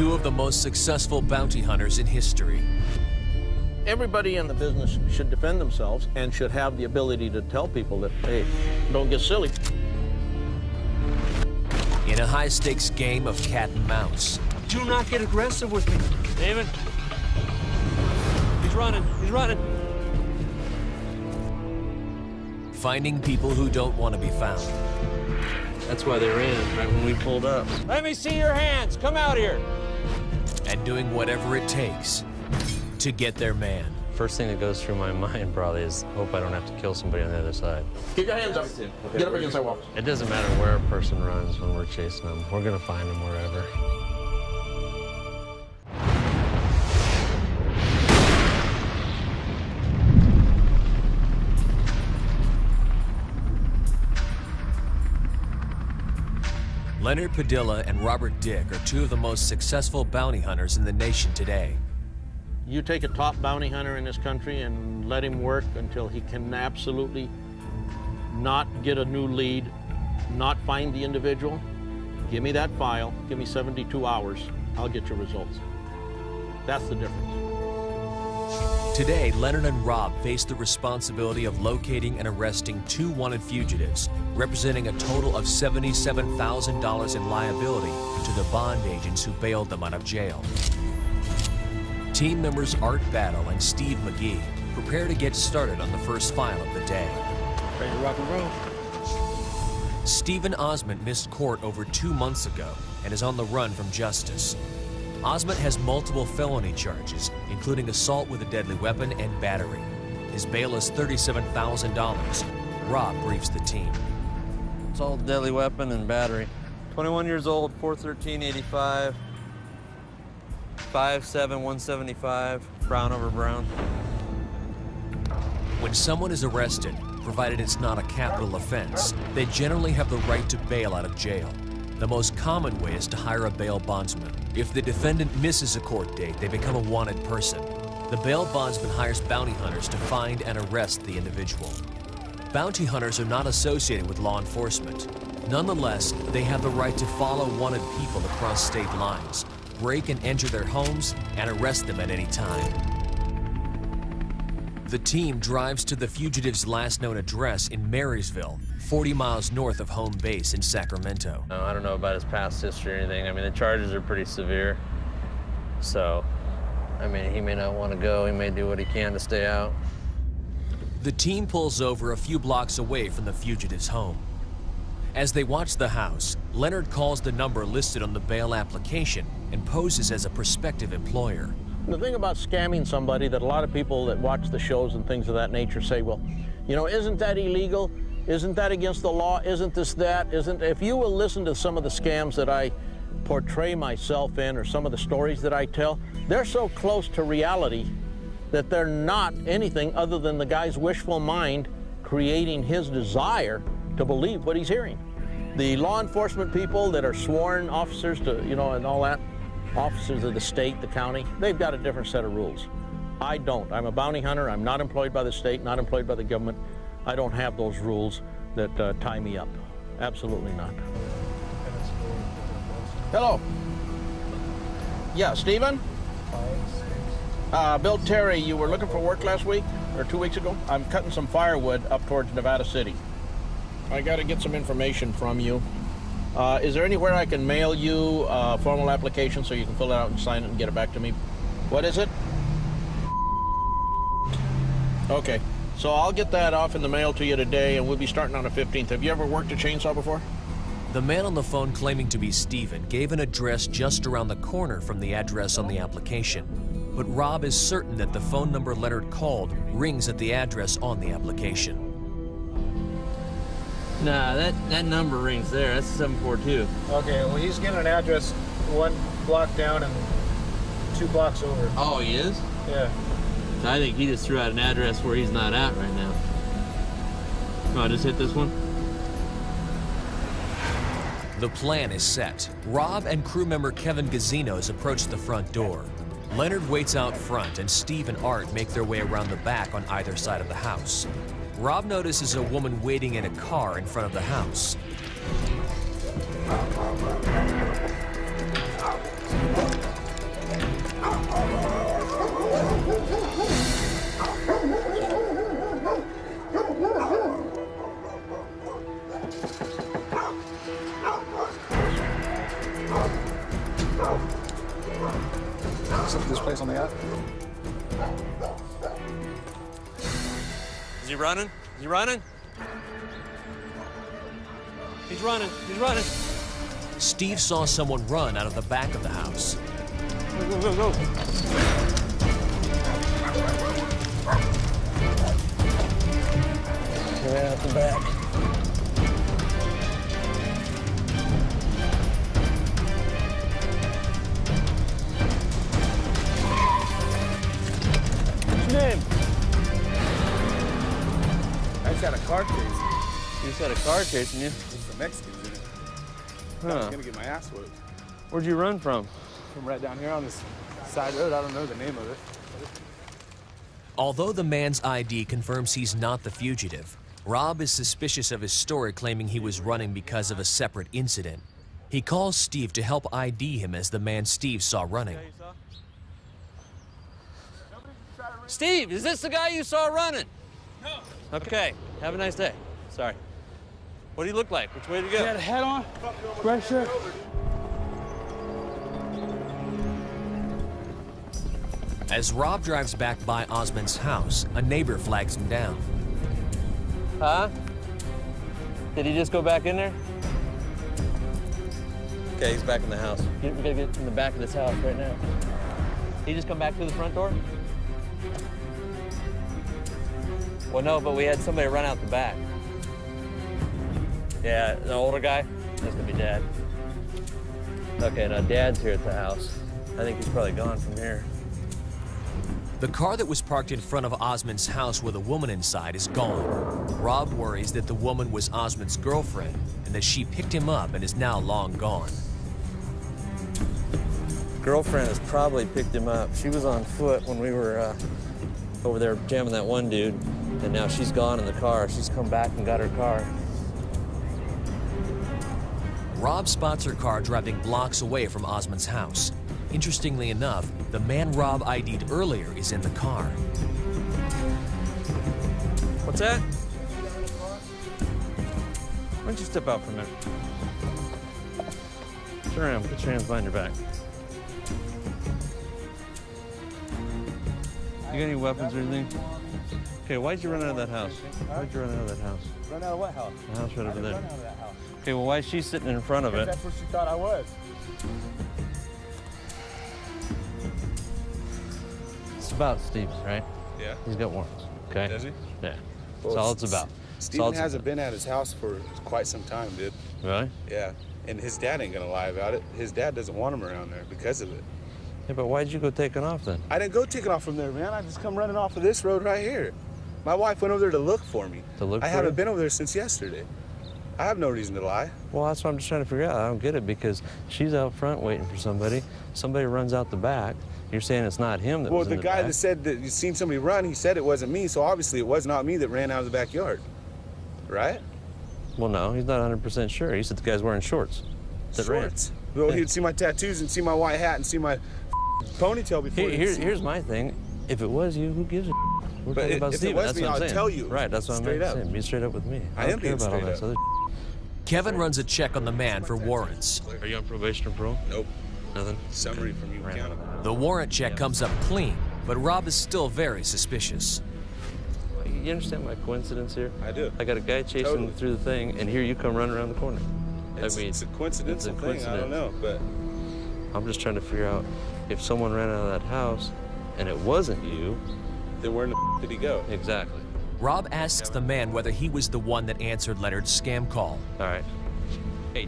Two of the most successful bounty hunters in history. Everybody in the business should defend themselves and should have the ability to tell people that, hey, don't get silly. In a high-stakes game of cat and mouse. Do not get aggressive with me. David. He's running. He's running. Finding people who don't want to be found. That's why they ran right when we pulled up. Let me see your hands. Come out here. And doing whatever it takes to get their man. First thing that goes through my mind probably is hope I don't have to kill somebody on the other side. Keep your hands up. Get up against that wall. It doesn't matter where a person runs when we're chasing them. We're gonna find them wherever. Leonard Padilla and Robert Dick are two of the most successful bounty hunters in the nation today. You take a top bounty hunter in this country and let him work until he can absolutely not get a new lead, not find the individual. Give me that file, give me 72 hours, I'll get your results. That's the difference. Today, Leonard and Rob face the responsibility of locating and arresting two wanted fugitives, representing a total of $77,000 in liability to the bond agents who bailed them out of jail. Team members Art Battle and Steve McGee prepare to get started on the first file of the day. Ready to rock and roll. Stephen Osment missed court over 2 months ago and is on the run from justice. Osment has multiple felony charges, including assault with a deadly weapon and battery. His bail is $37,000. Rob briefs the team. Assault, deadly weapon, and battery. 21 years old, 413.85. 5'7", 175, brown over brown. When someone is arrested, provided it's not a capital offense, they generally have the right to bail out of jail. The most common way is to hire a bail bondsman. If the defendant misses a court date, they become a wanted person. The bail bondsman hires bounty hunters to find and arrest the individual. Bounty hunters are not associated with law enforcement. Nonetheless, they have the right to follow wanted people across state lines, break and enter their homes, and arrest them at any time. The team drives to the fugitive's last known address in Marysville, 40 miles north of home base in Sacramento. I don't know about his past history or anything. I mean, the charges are pretty severe. So, I mean, he may not want to go. He may do what he can to stay out. The team pulls over a few blocks away from the fugitive's home. As they watch the house, Leonard calls the number listed on the bail application and poses as a prospective employer. The thing about scamming somebody that a lot of people that watch the shows and things of that nature say, well, you know, isn't that illegal? Isn't that against the law? Isn't this that? If you will listen to some of the scams that I portray myself in or some of the stories that I tell, they're so close to reality that they're not anything other than the guy's wishful mind creating his desire to believe what he's hearing. The law enforcement people that are sworn officers to, you know, and all that, officers of the state, the county, they've got a different set of rules. I don't. I'm a bounty hunter. I'm not employed by the state, not employed by the government. I don't have those rules that tie me up. Absolutely not. Hello. Yeah, Stephen? Bill Terry, you were looking for work last week or 2 weeks ago? I'm cutting some firewood up towards Nevada City. I got to get some information from you. Is there anywhere I can mail you a formal application so you can fill it out and sign it and get it back to me? What is it? Okay, so I'll get that off in the mail to you today, and we'll be starting on the 15th. Have you ever worked a chainsaw before? The man on the phone claiming to be Stephen gave an address just around the corner from the address on the application. But Rob is certain that the phone number Leonard called rings at the address on the application. Nah, that number rings there. That's 742. Okay, well, he's getting an address 1 block down and 2 blocks over. Oh, he is? Yeah. I think he just threw out an address where he's not at right now. Oh, I just hit this one? The plan is set. Rob and crew member Kevin Gazinos approach the front door. Leonard waits out front, and Steve and Art make their way around the back on either side of the house. Rob notices a woman waiting in a car in front of the house. he running? Is he running? He's running. He's running. Steve saw someone run out of the back of the house. Go, go, go, go. Right out the back. What's your name? I just had a car chase. You just had a car chasing you? There's some Mexicans in it. I Huh. was gonna get my ass whipped. Where'd you run from? From right down here on this side road. I don't know the name of it. Although the man's ID confirms he's not the fugitive, Rob is suspicious of his story, claiming he was running because of a separate incident. He calls Steve to help ID him as the man Steve saw running. Steve, is this the guy you saw running? No. Okay, have a nice day. Sorry. What do you look like? Which way to go? He had a hat on, red shirt. As Rob drives back by Osmond's house, a neighbor flags him down. Huh? Did he just go back in there? Okay, he's back in the house. We gotta get in the back of this house right now. He just come back through the front door? Well, no, but we had somebody run out the back. Yeah, the older guy? That's gonna be Dad. Okay, now Dad's here at the house. I think he's probably gone from here. The car that was parked in front of Osmond's house with a woman inside is gone. Rob worries that the woman was Osmond's girlfriend and that she picked him up and is now long gone. Girlfriend has probably picked him up. She was on foot when we were over there jamming that one dude, and now she's gone in the car. She's come back and got her car. Rob spots her car driving blocks away from Osmond's house. Interestingly enough, the man Rob ID'd earlier is in the car. What's that? Why don't you step out for a minute? Turn around, put your hands behind your back. You got any weapons or anything? Okay, why'd you run out of that house? Why'd you run out of that house? Run out of what house? The house right over there. Run out of that house. Okay, well, why is she sitting in front of it? That's what she thought I was. It's about Steven, right? Yeah. He's got warrants, okay? Does he? Yeah. Well, That's all it's about. Steven hasn't been at his house for quite some time, dude. Really? Yeah. And his dad ain't gonna lie about it. His dad doesn't want him around there because of it. Yeah, but why'd you go taking off then? I didn't go taking off from there, man. I just come running off of this road right here. My wife went over there to look for me. To look I for haven't you? been over there since yesterday. I have no reason to lie. Well, that's what I'm just trying to figure out. I don't get it because she's out front waiting for somebody. Somebody runs out the back. You're saying it's not him that Well, was in the the guy back. that said that you seen somebody run, he said it wasn't me, so obviously it was not me that ran out of the backyard. Right? Well, no, he's not 100% sure. He said the guy's wearing shorts. That ran. Shorts. Well, he'd see my tattoos and see my white hat and see my ponytail before he'd see Here's my thing. If it was you, who gives a We're But talking about if it Steven. was That's me, what I'm I'll saying. tell you. Right, that's what I'm Straight up. saying. Be straight up with me. I don't am care being about all straight this up. other Kevin runs a check on the man for warrants. Are you on probation or parole? Nope. Nothing? Summary from you, Ran out of County. the house. The warrant check comes up clean, but Rob is still very suspicious. You understand my coincidence here? I do. I got a guy chasing Totally. through the thing, and here you come running around the corner. It's a coincidental thing. I don't know, but I'm just trying to figure out if someone ran out of that house and it wasn't you. then where in the did he go? Exactly. Rob asks the man whether he was the one that answered Leonard's scam call. All right. Hey,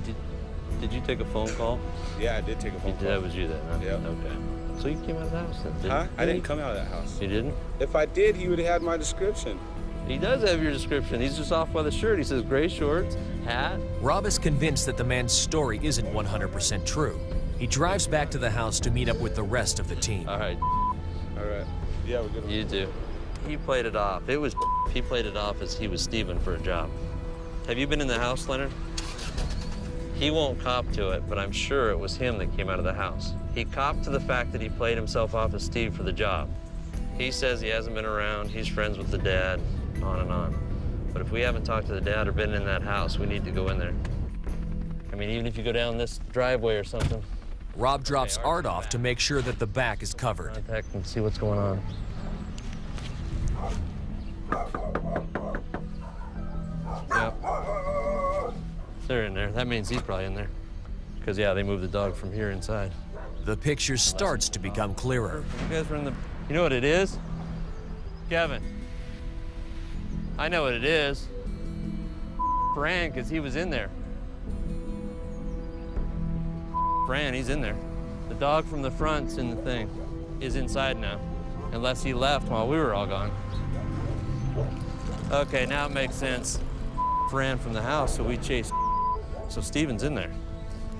did you take a phone call? Yeah, I did take a phone call. That was you then, huh? Yeah. Okay. So you came out of the house then? Huh? I didn't come. come out of that house. You didn't? If I did, he would have had my description. He does have your description. He's just off by the shirt. He says gray shorts, hat. Rob is convinced that the man's story isn't 100% true. He drives back to the house to meet up with the rest of the team. All right. All right. Yeah, we're good. You do. He played it off. He played it off as he was Steven for a job. Have you been in the house, Leonard? He won't cop to it, but I'm sure it was him that came out of the house. He copped to the fact that he played himself off as Steve for the job. He says he hasn't been around, he's friends with the dad, on and on. But if we haven't talked to the dad or been in that house, we need to go in there. I mean, even if you go down this driveway or something, Rob drops Art off to make sure that the back is covered. contact and see what's going on. That means he's probably in there. Because, yeah, they moved the dog from here inside. The picture starts to become clearer. You guys were in the... You know what it is? Kevin. I know what it is. Fran, because he was in there. Fran, he's in there. The dog from the front's in the thing, is inside now. Unless he left while we were all gone. Okay, now it makes sense. Ran from the house, so we chased. So Steven's in there.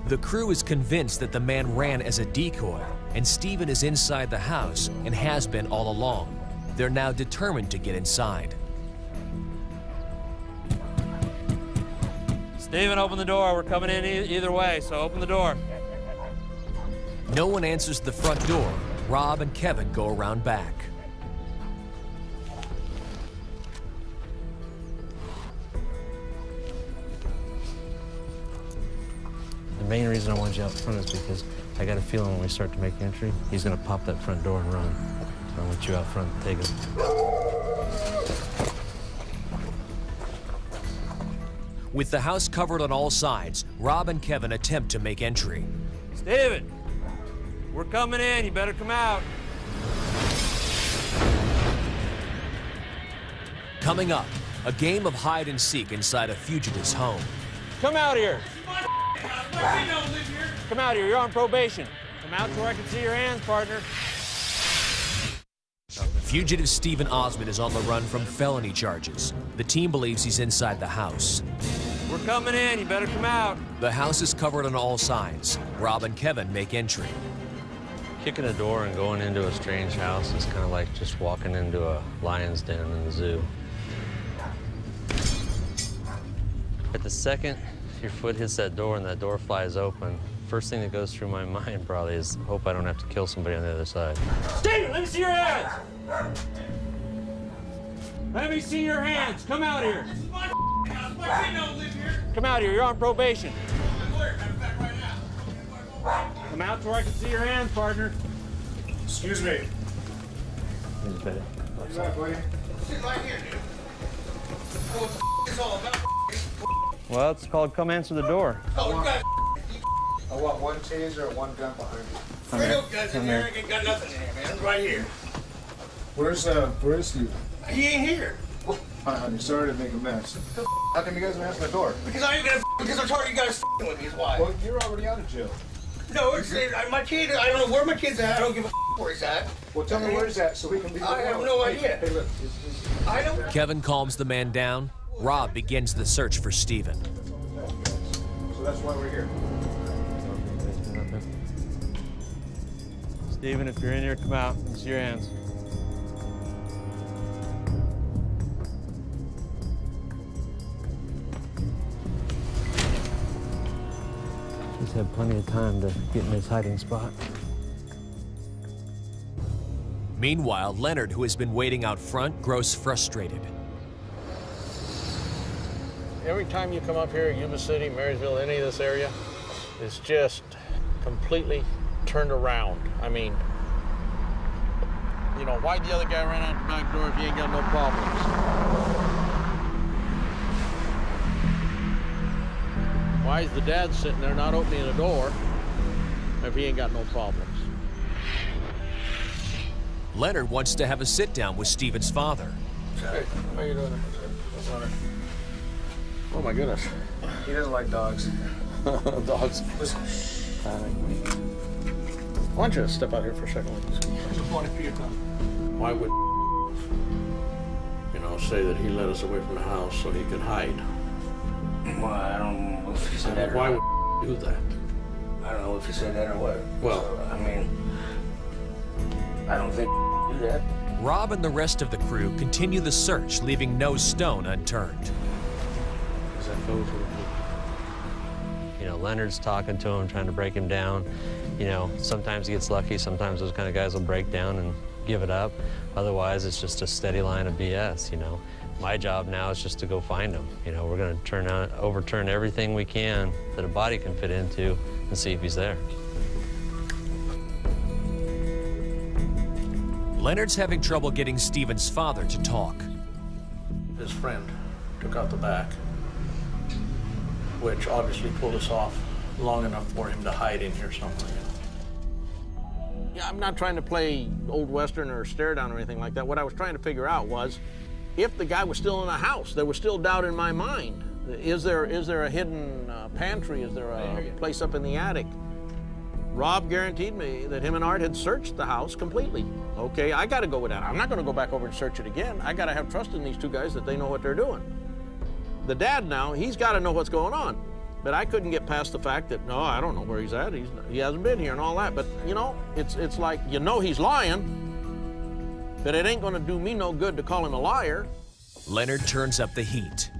The crew is convinced that the man ran as a decoy, and Steven is inside the house and has been all along. They're now determined to get inside. Steven, open the door. We're coming in either way, so open the door. No one answers the front door. Rob and Kevin go around back. The main reason I wanted you out front is because I got a feeling when we start to make entry, he's gonna pop that front door and run. So I want you out front to take him. With the house covered on all sides, Rob and Kevin attempt to make entry. Steven, we're coming in. You better come out. Coming up, a game of hide and seek inside a fugitive's home. Come out here. Come out here. You're on probation. Come out to where I can see your hands, partner. Fugitive Steven Osmond is on the run from felony charges. The team believes he's inside the house. We're coming in. You better come out. The house is covered on all sides. Rob and Kevin make entry. Kicking a door and going into a strange house is kind of like just walking into a lion's den in the zoo. At the second your foot hits that door and that door flies open, first thing that goes through my mind probably is, hope I don't have to kill somebody on the other side. Steven, let me see your hands! Let me see your hands! Come out here! This is my house. My kid don't live here. Come out here. You're on probation. Come out to where I can see your hands, partner. Excuse me. Here's better. What's up, buddy? Sit right here, dude. What the is all about? Well, it's called come answer the door. Oh, you guys. I want one taser and one gun behind me. Three of guys in here ain't got nothing in here, man. Right here. Where's Steve? He ain't here. Hi, honey. Sorry to make a mess. How come you guys don't answer the door? Because I ain't gonna. Because I'm tired of you guys with me. Is why. Well, you're already out of jail. No, it's my kid. I don't know where my kid's at. I don't give a where he's at. Well, tell me where he's at so we can leave. I have no idea. Hey, look. I don't. Kevin calms the man down. Rob begins the search for Steven. So that's why we're here. Steven, if you're in here, come out. It's your hands. He's had plenty of time to get in his hiding spot. Meanwhile, Leonard, who has been waiting out front, grows frustrated. Every time you come up here, Yuba City, Marysville, any of this area, it's just completely turned around. I mean, you know, why'd the other guy run out the back door if he ain't got no problems? Why is the dad sitting there not opening the door if he ain't got no problems? Leonard wants to have a sit-down with Steven's father. Hey, how you doing? Oh my goodness. He doesn't like dogs. Dogs. Why don't you step out here for a second? Why would say that he led us away from the house so he could hide? Well, I don't know if he said that or Why what. would do that? I don't know if he said that or what. Well, so, I mean, I don't think do that. Rob and the rest of the crew continue the search, leaving no stone unturned. You know, Leonard's talking to him, trying to break him down. You know, sometimes he gets lucky, sometimes those kind of guys will break down and give it up. Otherwise, it's just a steady line of BS, you know. My job now is just to go find him. You know, we're gonna overturn everything we can that a body can fit into and see if he's there. Leonard's having trouble getting Steven's father to talk. His friend took out the back. which obviously pulled us off long enough for him to hide in here somewhere. Yeah, I'm not trying to play Old Western or stare down or anything like that. What I was trying to figure out was if the guy was still in the house. There was still doubt in my mind. Is there a hidden pantry? Is there a place up in the attic? Rob guaranteed me that him and Art had searched the house completely. Okay, I got to go with that. I'm not going to go back over and search it again. I got to have trust in these two guys that they know what they're doing. The dad now, he's got to know what's going on. But I couldn't get past the fact that, no, I don't know where he's at. He hasn't been here and all that. But, you know, it's like, you know he's lying, but it ain't going to do me no good to call him a liar. Leonard turns up the heat.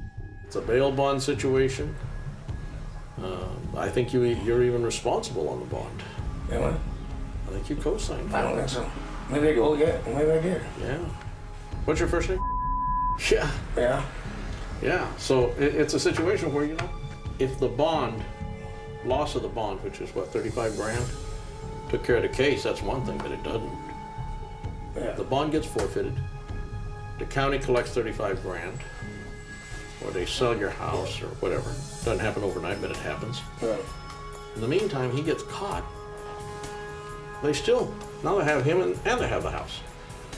It's a bail bond situation. I think you're even responsible on the bond. You know what? I think you co-signed. I don't think so. Maybe I go get it. Maybe I did. Yeah. What's your first name? Yeah. Yeah. Yeah. So it's a situation where, you know, if the bond, loss of the bond, which is what, 35 grand, took care of the case, that's one thing, but it doesn't. Yeah. The bond gets forfeited. The county collects 35 grand. Or they sell your house or whatever. Doesn't happen overnight, but it happens. Right. In the meantime, he gets caught. They still, now they have him and they have the house.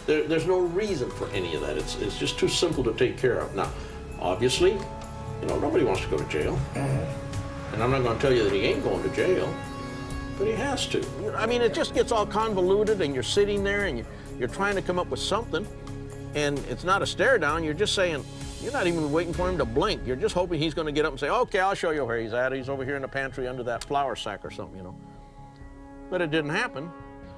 There's no reason for any of that. It's just too simple to take care of. Now, obviously, you know, nobody wants to go to jail. Mm-hmm. And I'm not going to tell you that he ain't going to jail, but he has to. I mean, it just gets all convoluted and you're sitting there and you're trying to come up with something and it's not a stare down. You're just saying, you're not even waiting for him to blink. You're just hoping he's going to get up and say, okay, I'll show you where he's at. He's over here in the pantry under that flour sack or something, you know. But it didn't happen.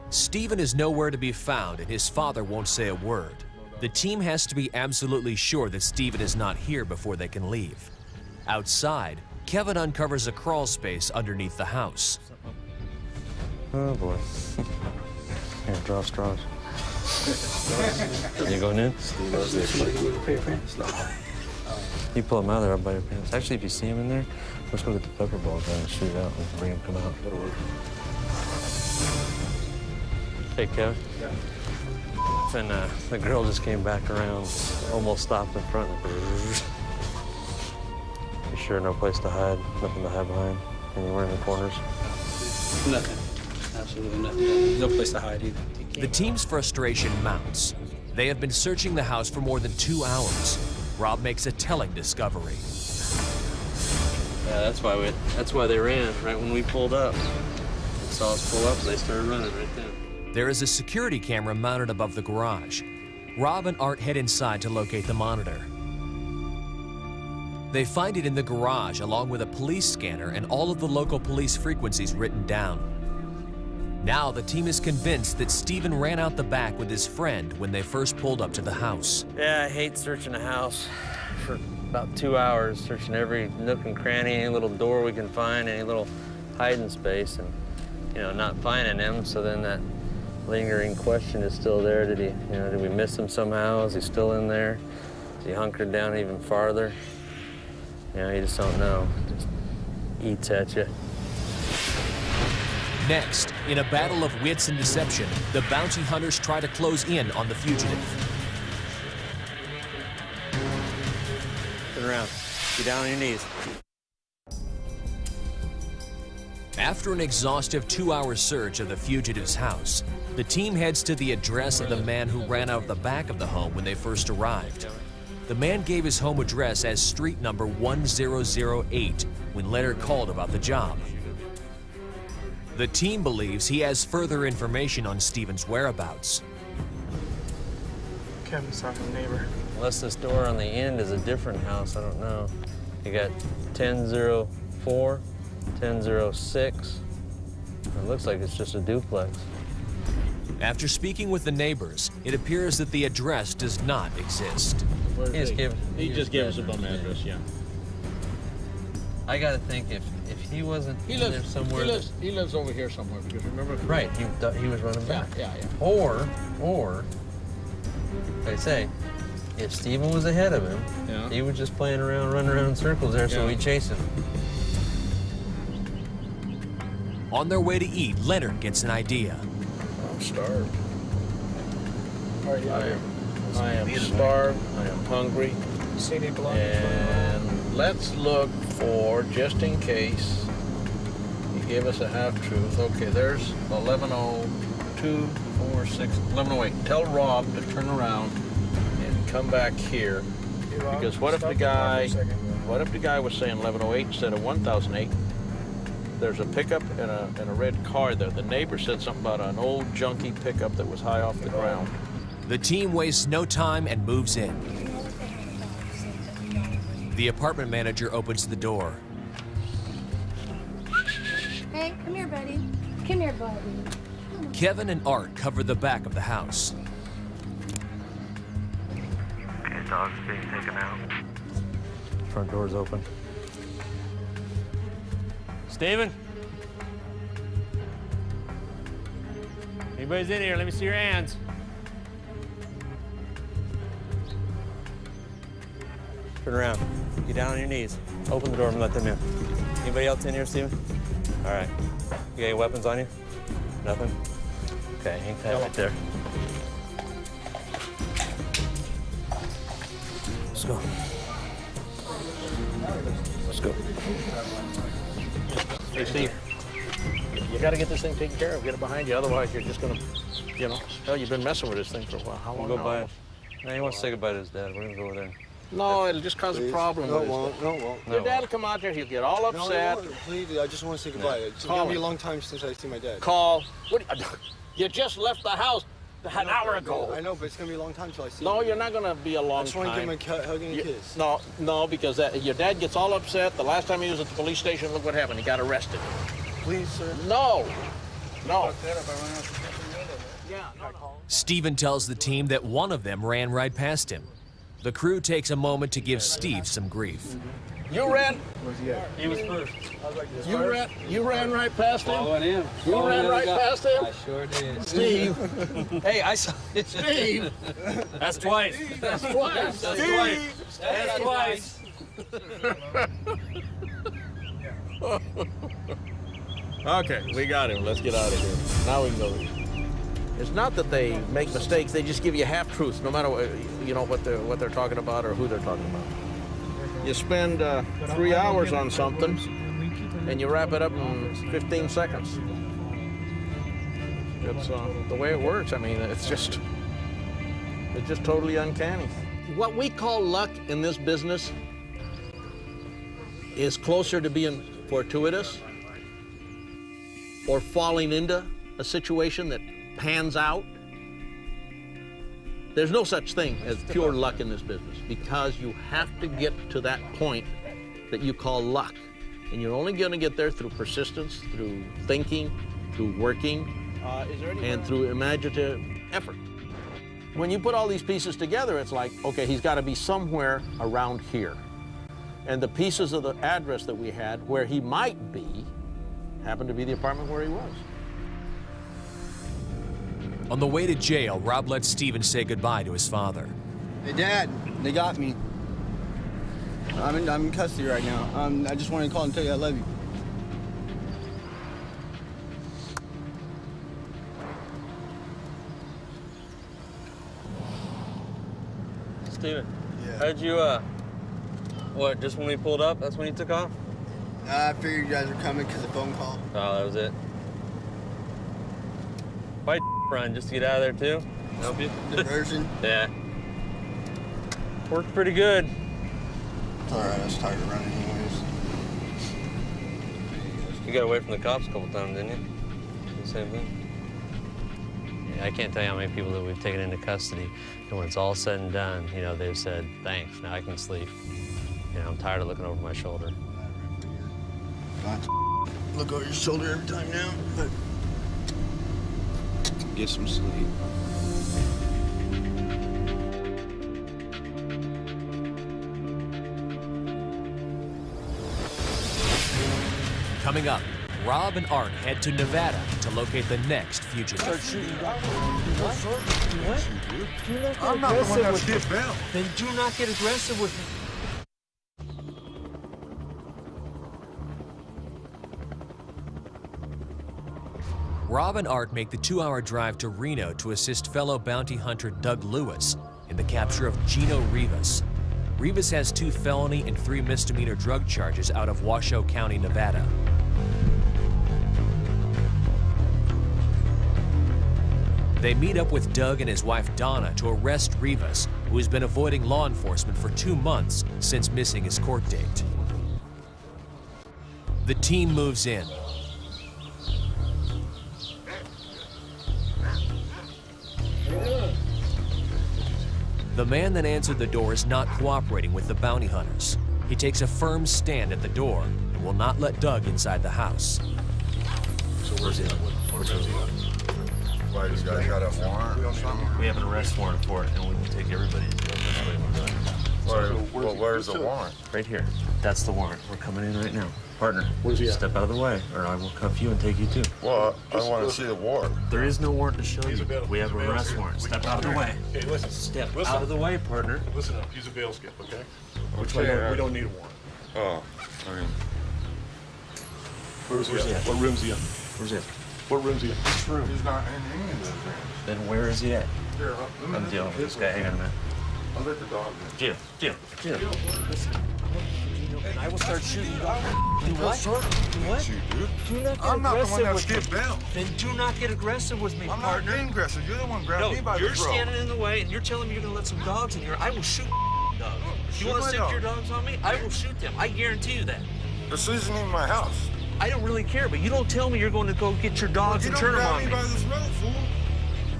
Stephen is nowhere to be found, and his father won't say a word. The team has to be absolutely sure that Stephen is not here before they can leave. Outside, Kevin uncovers a crawl space underneath the house. Oh boy. Here, draw straws. You going in? You pull him out of there, I'll buy your pants. Actually, if you see him in there, let's go get the pepper ball gun and shoot it out and bring him come out. Hey, Kevin. Yeah. And the girl just came back around, almost stopped in front of her. You sure no place to hide, nothing to hide behind, anywhere in the corners? Nothing. Absolutely nothing. No place to hide either. The team's frustration mounts. They have been searching the house for more than 2 hours. Rob makes a telling discovery. Yeah, that's why they ran right when we pulled up. They saw us pull up, and they started running right then. There is a security camera mounted above the garage. Rob and Art head inside to locate the monitor. They find it in the garage along with a police scanner and all of the local police frequencies written down. Now the team is convinced that Stephen ran out the back with his friend when they first pulled up to the house. Yeah, I hate searching a house for about 2 hours, searching every nook and cranny, any little door we can find, any little hiding space, and, you know, not finding him. So then that lingering question is still there. Did we miss him somehow? Is he still in there? Is he hunkered down even farther? You know, you just don't know. Just eats at you. Next, in a battle of wits and deception, the bounty hunters try to close in on the fugitive. Turn around. Get down on your knees. After an exhaustive 2-hour search of the fugitive's house, the team heads to the address of the man who ran out of the back of the home when they first arrived. The man gave his home address as street number 1008 when Leonard called about the job. The team believes he has further information on Stephen's whereabouts. Kevin's talking to a neighbor. Unless this door on the end is a different house, I don't know. You got 1004, 1006. It looks like it's just a duplex. After speaking with the neighbors, it appears that the address does not exist. He just gave us a bum address, yeah. I gotta think if he wasn't He there lives somewhere. He lives over here somewhere because remember. Right, he was running back. Yeah. Or, like I say, if Stephen was ahead of him, Yeah. he was just playing around, running around in circles there, so Yeah. we chase him. On their way to eat, Leonard gets an idea. I'm starved. I am starved. I am hungry. CD belongings. And let's look for, just in case he gave us a half-truth. Okay, there's 11:02, 4, 6, 11:08. Tell Rob to turn around and come back here. Hey, Rob, Because what if stop the guy, for a second. what if the guy was saying 11:08 instead of 1008? There's a pickup and a red car there. The neighbor said something about an old junky pickup that was high off the ground. The team wastes no time and moves in. The apartment manager opens the door. Hey, come here, buddy. Come here, buddy. Kevin and Art cover the back of the house. Okay, dog's being taken out. Front door's open. Steven? Anybody's in here? Let me see your hands. Turn around. Get down on your knees. Open the door and let them in. Anybody else in here, Steven? All right. You got any weapons on you? Nothing? Okay, hang tight right there. Let's go. Let's go. Hey, Steve, you got to get this thing taken care of. Get it behind you. Otherwise, you're just going to, you know, hell, you've been messing with this thing for a while. How long? We'll go now? by it. No, he wants to say goodbye to his dad. We're going to go over there. No, it'll just cause a problem. No, with it his won't. No, it won't. Your dad will come out there. He'll get all No, upset. it won't. Please, I just want to say goodbye. It's Call going to be him. a long time since I see my dad. Call. What? You just left the house an hour ago. I know, but it's going to be a long time till I see No, him. you're not going to be a I long just want to time. give him a hug and a kiss. No, because your dad gets all upset. The last time he was at the police station, look what happened. He got arrested. Please, sir. No. No. Stephen tells the team that one of them ran right past him. The crew takes a moment to give Steve some grief. You ran. Where's he at? He was first. You ran right past him. Following him. You Following ran the right guy. past him. I sure did. Steve. Hey, I saw it. Steve. That's twice. That's twice. That's twice. That's twice. Okay, we got him. Let's get out of here. Now we can go. It's not that they make mistakes; they just give you half-truths, no matter what, you know what they're talking about or who they're talking about. You spend 3 hours on something, and you wrap it up in 15 seconds. It's the way it works. I mean, it's just totally uncanny. What we call luck in this business is closer to being fortuitous or falling into a situation that pans out. There's no such thing as pure luck in this business because you have to get to that point that you call luck. And you're only going to get there through persistence, through thinking, through working, and through imaginative effort. When you put all these pieces together, it's like, okay, he's got to be somewhere around here. And the pieces of the address that we had where he might be happened to be the apartment where he was. On the way to jail, Rob lets Stephen say goodbye to his father. Hey, Dad, they got me. I'm in custody right now. I just wanted to call and tell you I love you. Steven, Yeah. how'd you, what, just when we pulled up, that's when you took off? I figured you guys were coming because of the phone call. Oh, that was it. Why'd run, just to get out of there too? Help you? Diversion. Yeah. Worked pretty good. It's all right. I was tired of running anyways. You got away from the cops a couple times, didn't you? The same thing? Yeah, I can't tell you how many people that we've taken into custody, and when it's all said and done, you know, they've said, thanks, now I can sleep. You know, I'm tired of looking over my shoulder. Look over your shoulder every time now, but get some sleep. Coming up, Rob and Art head to Nevada to locate the next fugitive. I'm not the one that skipped bail. Then do not get aggressive with me. Rob and Art make the 2-hour drive to Reno to assist fellow bounty hunter Doug Lewis in the capture of Gino Rivas. Rivas has 2 felony and 3 misdemeanor drug charges out of Washoe County, Nevada. They meet up with Doug and his wife Donna to arrest Rivas, who has been avoiding law enforcement for 2 months since missing his court date. The team moves in. The man that answered the door is not cooperating with the bounty hunters. He takes a firm stand at the door and will not let Doug inside the house. So where's he at? Why, you guys got a warrant or something? We have an arrest warrant for it, and we will take everybody to jail. That's the way we're doing it. Well, where's the warrant? Right here. That's the warrant. We're coming in right now. Partner, Where's he at? step out of the way, or I will cuff you and take you too. Well, I want to see the warrant. There is no warrant to show you. We have an arrest warrant. Step out of the way. Hey, listen. Step Listen. out of the way, partner. Listen up. He's a bail skip, okay? Which We way? don't need a warrant. Oh, okay. Where's Where's he he at? at? What room's he in? Where's it? What room's he in? This room. He's not in any of those rooms. Then where is he at? Here, I'm dealing with this guy. Hang on a minute. I'll let the dog in. Jill. Listen. And I will start shooting you. Do what? Do what? You, dude. Do not get I'm not the one aggressive that with skipped me. bail. Then do not get aggressive with me, I'm not partner. being aggressive. You're the one No, grabbing me by the you're throat. standing in the way, and you're telling me you're gonna let some dogs in here. I will shoot dogs. Shoot You want my to stick dog. your dogs on me? I will shoot them. I guarantee you that. This isn't even my house. I don't really care, but you don't tell me you're going to go get your dogs You and don't turn them grab on me me. by the throat, fool.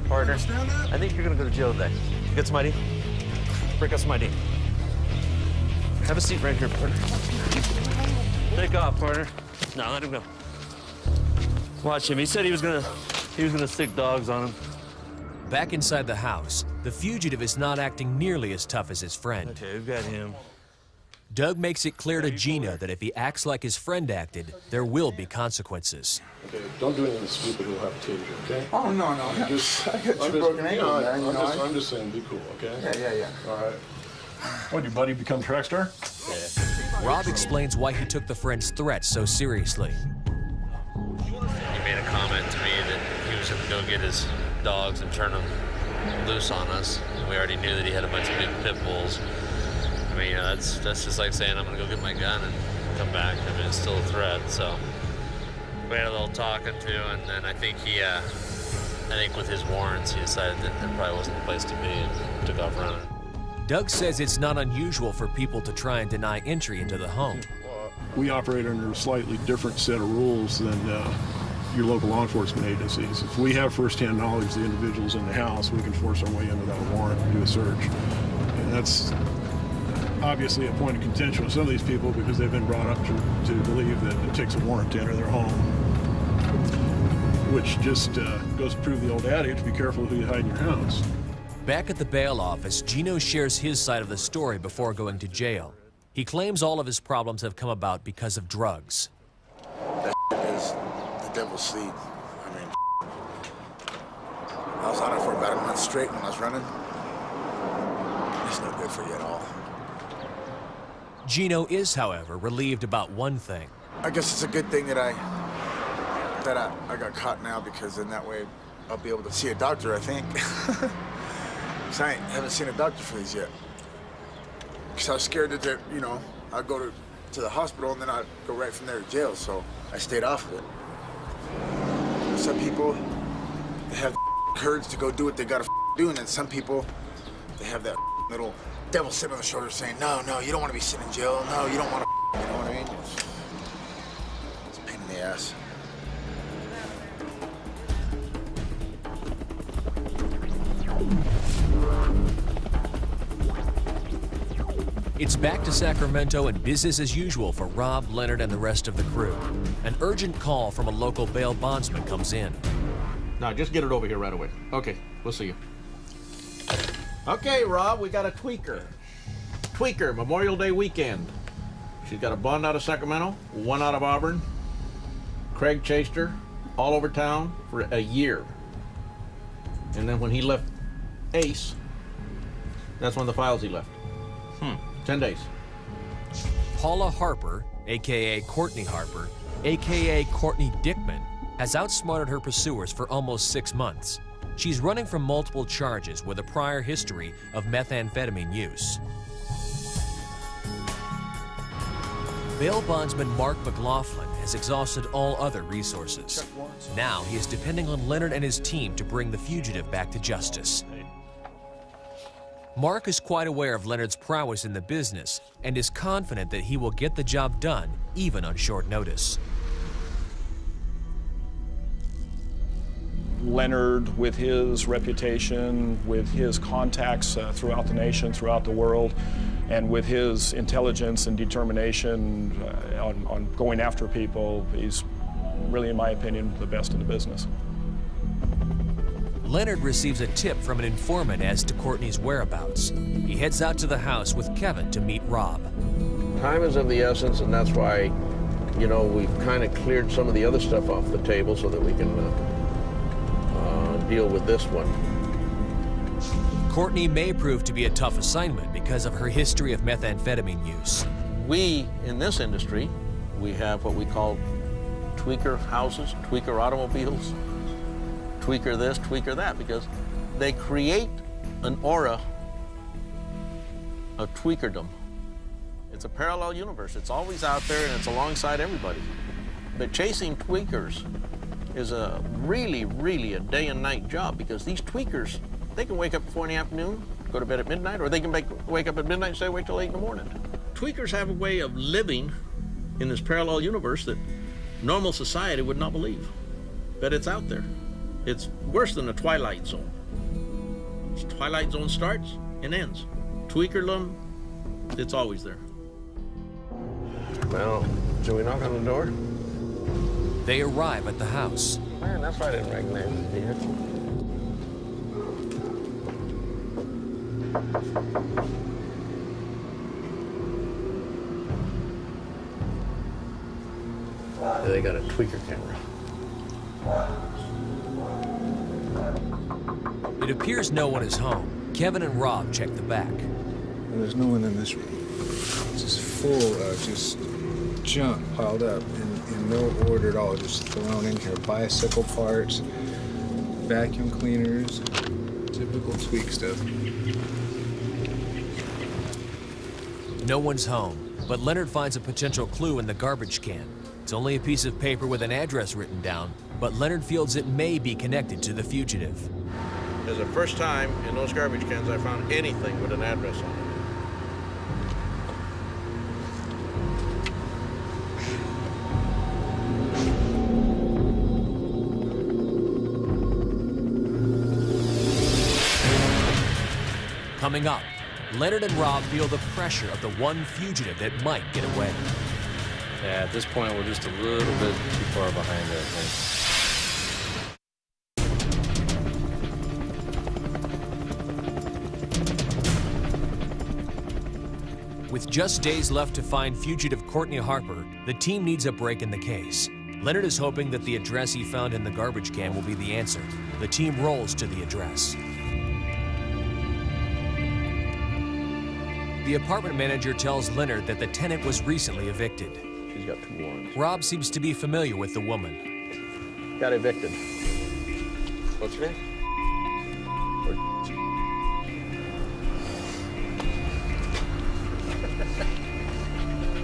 Partner, Understand that? I think you're gonna go to jail today. Get some ID. Break up some ID. Have a seat right here, partner. Take off, partner. No, let him go. Watch him. He said he was gonna stick dogs on him. Back inside the house, the fugitive is not acting nearly as tough as his friend. Okay, we've got him. Doug makes it clear to Gina that if he acts like his friend acted, there will be consequences. Okay, don't do anything stupid. We'll have to take you, okay? Oh, no. I got two broken ankles, man. I'm just saying, be cool, okay? Yeah. All right. What, your buddy become track star? Rob explains why he took the friend's threat so seriously. He made a comment to me that he was gonna go get his dogs and turn them loose on us. We already knew that he had a bunch of big pit bulls. I mean, that's just like saying I'm gonna go get my gun and come back. I mean, it's still a threat. So we had a little talking to, and then I think with his warrants, he decided that there probably wasn't the place to be and took off running. Doug says it's not unusual for people to try and deny entry into the home. We operate under a slightly different set of rules than your local law enforcement agencies. If we have firsthand knowledge of the individuals in the house, we can force our way in without a warrant and do a search. And that's obviously a point of contention with some of these people because they've been brought up to believe that it takes a warrant to enter their home, which just goes to prove the old adage, be careful who you hide in your house. Back at the bail office, Gino shares his side of the story before going to jail. He claims all of his problems have come about because of drugs. That is the devil's seed. I mean, I was on it for about a month straight when I was running. It's no good for you at all. Gino is, however, relieved about one thing. I guess it's a good thing that I got caught now, because in that way I'll be able to see a doctor, I think. Because I haven't seen a doctor for these yet. Because I was scared that, I'd go to the hospital and then I'd go right from there to jail, so I stayed off of it. Some people, they have the courage to go do what they gotta do, and then some people, they have that little devil sitting on the shoulder saying, no, you don't want to be sitting in jail, no, you don't want to, you know what I mean? It's a pain in the ass. It's back to Sacramento and business as usual for Rob, Leonard, and the rest of the crew. An urgent call from a local bail bondsman comes in. Now, just get it over here right away. Okay, we'll see you. Okay, Rob, we got a tweaker. Tweaker, Memorial Day weekend. She's got a bond out of Sacramento, one out of Auburn. Craig chased her all over town for a year. And then when he left Ace, that's one of the files he left. 10 days. Paula Harper, a.k.a. Courtney Harper, a.k.a. Courtney Dickman, has outsmarted her pursuers for almost 6 months. She's running from multiple charges with a prior history of methamphetamine use. Bail bondsman Mark McLaughlin has exhausted all other resources. Now he is depending on Leonard and his team to bring the fugitive back to justice. Mark is quite aware of Leonard's prowess in the business and is confident that he will get the job done, even on short notice. Leonard, with his reputation, with his contacts throughout the nation, throughout the world, and with his intelligence and determination on going after people, he's really, in my opinion, the best in the business. Leonard receives a tip from an informant as to Courtney's whereabouts. He heads out to the house with Kevin to meet Rob. Time is of the essence, and that's why, you know, we've kind of cleared some of the other stuff off the table so that we can deal with this one. Courtney may prove to be a tough assignment because of her history of methamphetamine use. We, in this industry, we have what we call tweaker houses, tweaker automobiles, tweaker this, tweaker that, because they create an aura of tweakerdom. It's a parallel universe. It's always out there and it's alongside everybody. But chasing tweakers is a really, really a day and night job, because these tweakers, they can wake up at 4 in the afternoon, go to bed at midnight, or they can wake up at midnight and stay awake till 8 in the morning. Tweakers have a way of living in this parallel universe that normal society would not believe. But it's out there. It's worse than a twilight zone. Twilight zone starts and ends. Tweakerdom, it's always there. Well, should we knock on the door? They arrive at the house. Man, that's why I didn't recognize it here. They got a tweaker camera. It appears no one is home. Kevin and Rob check the back. There's no one in this room. It's just full of just junk piled up in no order at all, just thrown in here. Bicycle parts, vacuum cleaners, typical tweak stuff. No one's home, but Leonard finds a potential clue in the garbage can. It's only a piece of paper with an address written down, but Leonard feels it may be connected to the fugitive. It's the first time in those garbage cans I found anything with an address on it. Coming up, Leonard and Rob feel the pressure of the one fugitive that might get away. Yeah, at this point, we're just a little bit too far behind, I think. With just days left to find fugitive Courtney Harper, the team needs a break in the case. Leonard is hoping that the address he found in the garbage can will be the answer. The team rolls to the address. The apartment manager tells Leonard that the tenant was recently evicted. She's got 2 warrants. Rob seems to be familiar with the woman. Got evicted. What's her name?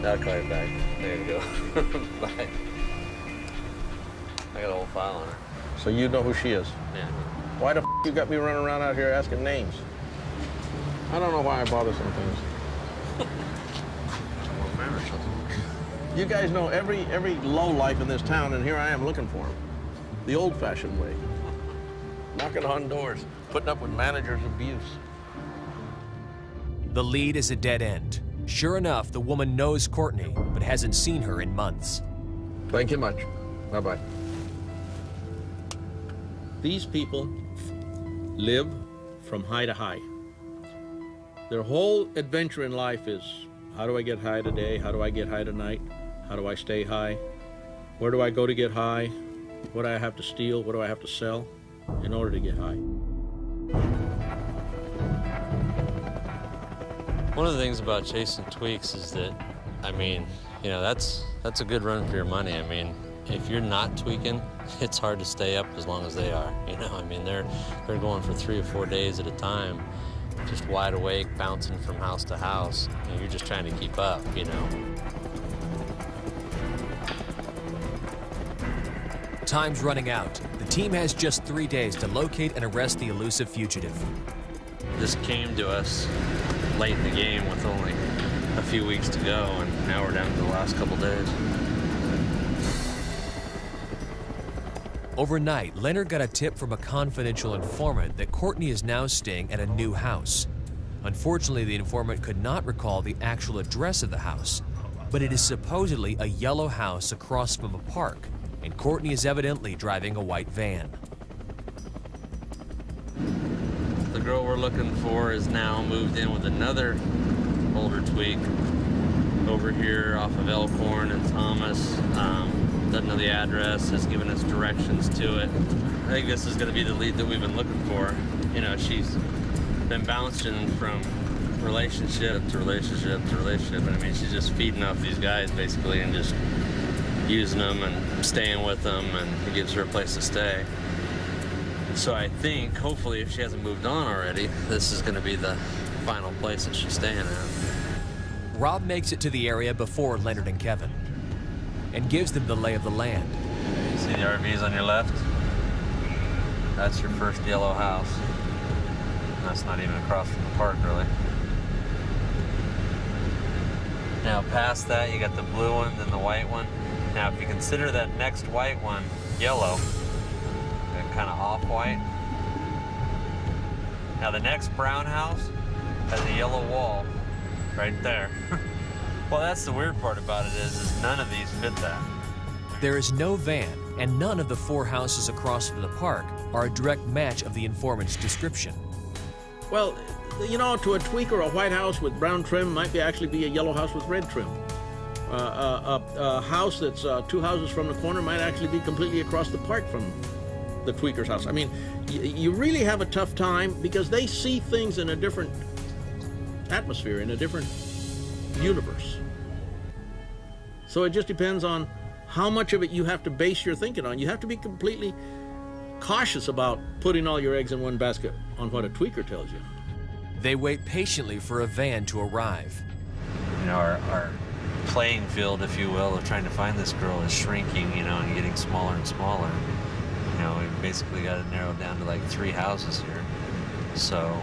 I'll call you back. There you go. Bye. I got a whole file on her. So you know who she is? Yeah. Why the f you got me running around out here asking names? I don't know why I bother some things. You guys know every low life in this town, and here I am looking for him. The old-fashioned way. Knocking on doors, putting up with managers' abuse. The lead is a dead end. Sure enough, the woman knows Courtney, but hasn't seen her in months. Thank you much. Bye-bye. These people live from high to high. Their whole adventure in life is, how do I get high today? How do I get high tonight? How do I stay high? Where do I go to get high? What do I have to steal? What do I have to sell in order to get high? One of the things about chasing tweaks is that, I mean, you know, that's a good run for your money. I mean, if you're not tweaking, it's hard to stay up as long as they are. You know, I mean, they're going for 3 or 4 days at a time, just wide awake, bouncing from house to house, and you're just trying to keep up, you know. Time's running out. The team has just 3 days to locate and arrest the elusive fugitive. This came to us late in the game with only a few weeks to go, and now we're down to the last couple days. Overnight, Leonard got a tip from a confidential informant that Courtney is now staying at a new house. Unfortunately, the informant could not recall the actual address of the house, but it is supposedly a yellow house across from a park, and Courtney is evidently driving a white van. The girl we're looking for is now moved in with another older tweak over here off of Elkhorn and Thomas. Doesn't know the address, has given us directions to it. I think this is going to be the lead that we've been looking for. You know, she's been bouncing from relationship to relationship to relationship. And I mean, she's just feeding off these guys basically and just using them and staying with them, and it gives her a place to stay. So I think, hopefully, if she hasn't moved on already, this is going to be the final place that she's staying at. Rob makes it to the area before Leonard and Kevin and gives them the lay of the land. You see the RVs on your left? That's your first yellow house. That's not even across from the park, really. Now, past that, you got the blue one, then the white one. Now, if you consider that next white one yellow, and kind of off-white. Now, the next brown house has a yellow wall right there. Well, that's the weird part about it is none of these fit that. There is no van, and none of the 4 houses across from the park are a direct match of the informant's description. Well, you know, to a tweaker, a white house with brown trim might actually be a yellow house with red trim. A house that's 2 houses from the corner might actually be completely across the park from the tweaker's house. I mean, you really have a tough time because they see things in a different atmosphere, in a different universe. So it just depends on how much of it you have to base your thinking on. You have to be completely cautious about putting all your eggs in one basket on what a tweaker tells you. They wait patiently for a van to arrive. You know, our playing field, if you will, of trying to find this girl is shrinking, you know, and getting smaller and smaller. You know, we basically got it narrowed down to like 3 houses here. So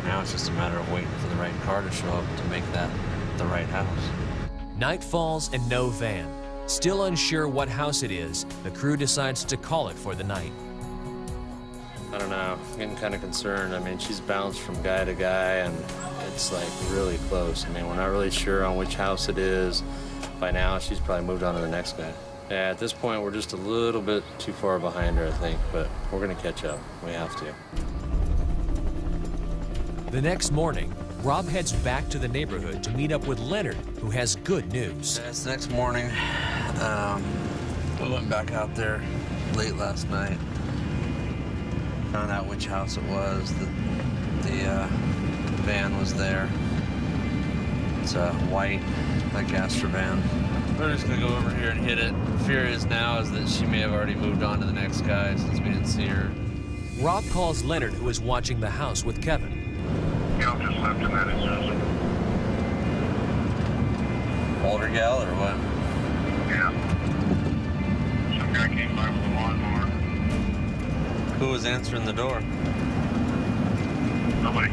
now it's just a matter of waiting for the right car to show up to make that the right house. Night falls and no van. Still unsure what house it is, the crew decides to call it for the night. I don't know, I'm getting kind of concerned. I mean, she's bounced from guy to guy, and it's like really close. I mean, we're not really sure on which house it is. By now, she's probably moved on to the next guy. Yeah, at this point, we're just a little bit too far behind her, I think, but we're gonna catch up. We have to. The next morning, Rob heads back to the neighborhood to meet up with Leonard, who has good news. It's next morning. We went back out there late last night. Found out which house it was. The van was there. It's a white, like Astra van. We're just gonna go over here and hit it. Fear is now is that she may have already moved on to the next guy since we didn't see her. Rob calls Leonard, who is watching the house with Kevin. Gal just left in that instance. Older gal or what? Yeah. Some guy came by with a lawnmower. Who was answering the door? Nobody.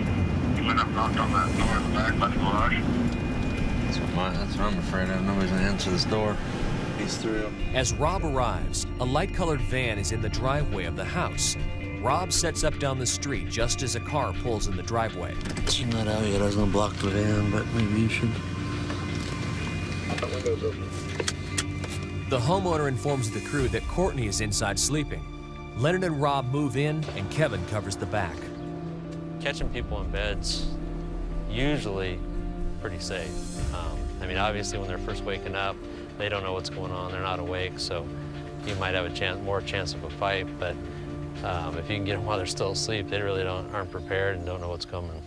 He went up and knocked on that door in the back by the garage. That's what I'm afraid of. Nobody's gonna answer this door. He's through. As Rob arrives, a light-colored van is in the driveway of the house. Rob sets up down the street just as a car pulls in the driveway. She's not out yet. I was gonna block the van, but maybe you should. The homeowner informs the crew that Courtney is inside sleeping. Leonard and Rob move in, and Kevin covers the back. Catching people in bed's usually pretty safe. I mean, obviously, when they're first waking up, they don't know what's going on. They're not awake, so you might have a more chance of a fight. But if you can get them while they're still asleep, they really aren't prepared and don't know what's coming.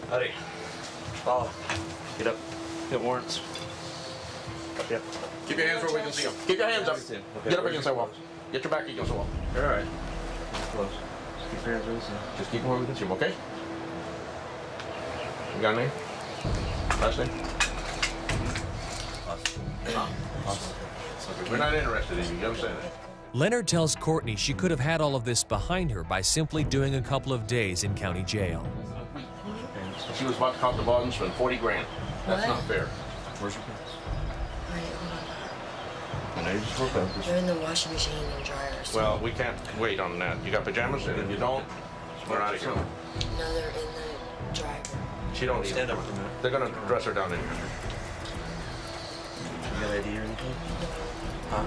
Howdy. Follow. Get up. Get warrants. Yep. Keep your hands where we can see them. Keep your hands up. Okay. Get up against that wall. Get your back against the wall. All right. Close. Just keep your hands where we see them. Just keep them where we can see them, okay? You got a name? Last name? We're not interested in you, you understand that? Leonard tells Courtney she could have had all of this behind her by simply doing a couple of days in county jail. She was about to cop the ball and spend 40 grand. That's not fair. Where's your pants? Right, hold on. I know you just broke up. They're in the washing machine and dryer. So. Well, we can't wait on that. You got pajamas, and if you don't, we're out of here. No, they're in the dryer. She don't need Stand them. up for a minute. They're gonna dress her down in here. You got ID or anything? Huh?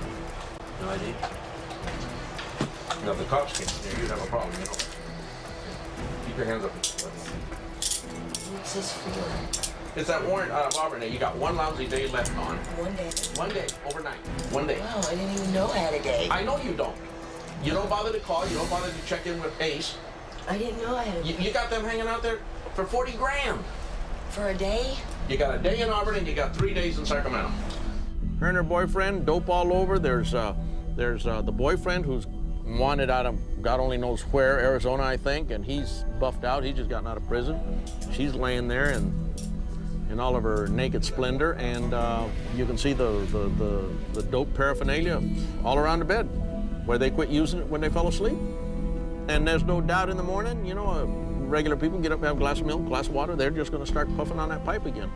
No ID? Now, if the cops came here, you'd have a problem, you know. Keep your hands up. What's this for? It's that warrant out of Auburn that you got one lousy day left on. 1 day. 1 day, overnight. 1 day. Wow, I didn't even know I had a day. I know you don't. You don't bother to call. You don't bother to check in with Ace. I didn't know I had a day. You got them hanging out there for 40 grand. For a day? You got a day in Auburn and you got 3 days in Sacramento. Her and her boyfriend, dope all over. There's the boyfriend who's wanted out of God only knows where, Arizona, I think, and he's buffed out. He's just gotten out of prison. She's laying there in all of her naked splendor, and you can see the dope paraphernalia all around the bed, where they quit using it when they fell asleep. And there's no doubt in the morning, you know, regular people get up and have a glass of milk, glass of water, they're just going to start puffing on that pipe again.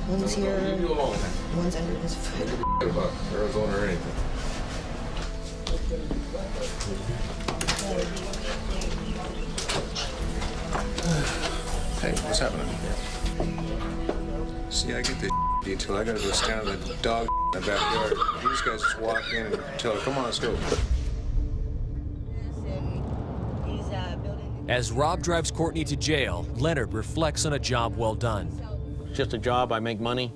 One's here. Leave you alone. One's under his foot. About Arizona or anything. Hey, what's happening? See, I get the detail. I gotta go stand in the dog in the backyard. These guys just walk in and tell her, come on, let's go. As Rob drives Courtney to jail, Leonard reflects on a job well done. It's just a job, I make money.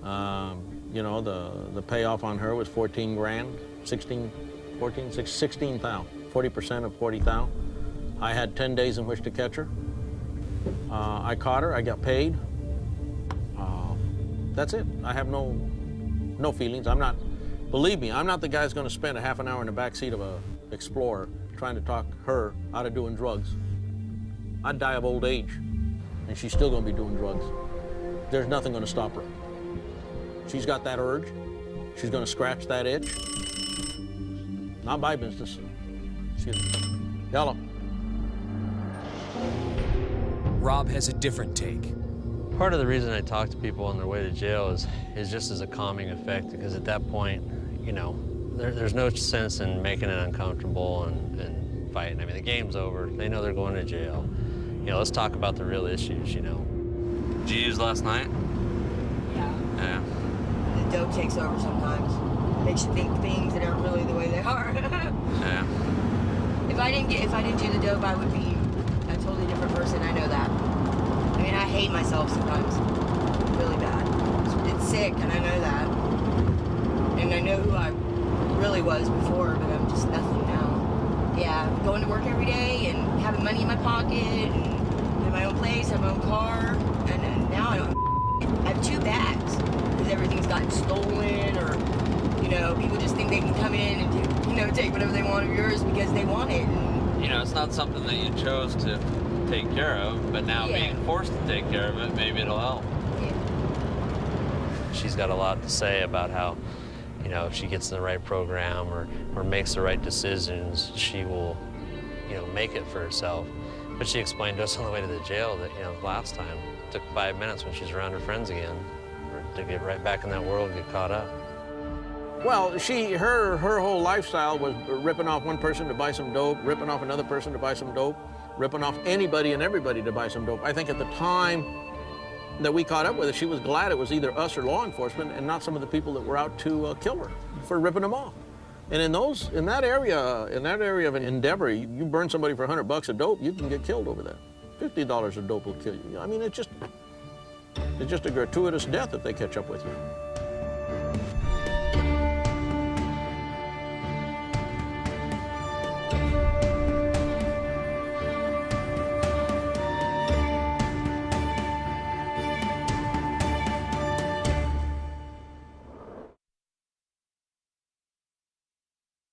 You know, the payoff on her was 14 grand, 16,000, 40% of 40,000. I had 10 days in which to catch her. I caught her, I got paid. That's it. I have no feelings. Believe me, I'm not the guy who's gonna spend a half an hour in the backseat of a Explorer trying to talk her out of doing drugs. I'd die of old age, and she's still gonna be doing drugs. There's nothing gonna stop her. She's got that urge. She's gonna scratch that itch. Not my business. Excuse me. Yellow. Rob has a different take. Part of the reason I talk to people on their way to jail is just as a calming effect, because at that point, you know, there's no sense in making it uncomfortable and fighting. I mean, the game's over. They know they're going to jail. You know, let's talk about the real issues, you know. Did you use last night? Yeah. Yeah. The dope takes over sometimes. Makes you think things that aren't really the way they are. Yeah. If I didn't do the dope, I would be a totally different person. I know that. I mean, I hate myself sometimes, really bad. It's sick, and I know that. And I know who I really was before, but I'm just nothing now. Yeah, going to work every day and having money in my pocket and have my own place, have my own car, and then now I have 2 bags because everything's gotten stolen, or you know, people just think they can come in and take whatever they want of yours because they want it. And, you know, it's not something that you chose to take care of, but now being forced to take care of it, maybe it'll help. Yeah. She's got a lot to say about how, you know, if she gets in the right program or makes the right decisions, she will, you know, make it for herself. But she explained to us on the way to the jail that, you know, last time it took 5 minutes when she's around her friends again to get right back in that world and get caught up. Well, her whole lifestyle was ripping off one person to buy some dope, ripping off another person to buy some dope, ripping off anybody and everybody to buy some dope. I think at the time that we caught up with her, she was glad it was either us or law enforcement and not some of the people that were out to kill her for ripping them off. And in that area of an endeavor, you burn somebody for $100 of dope, you can get killed over that. $50 of dope will kill you. I mean, it's just a gratuitous death if they catch up with you.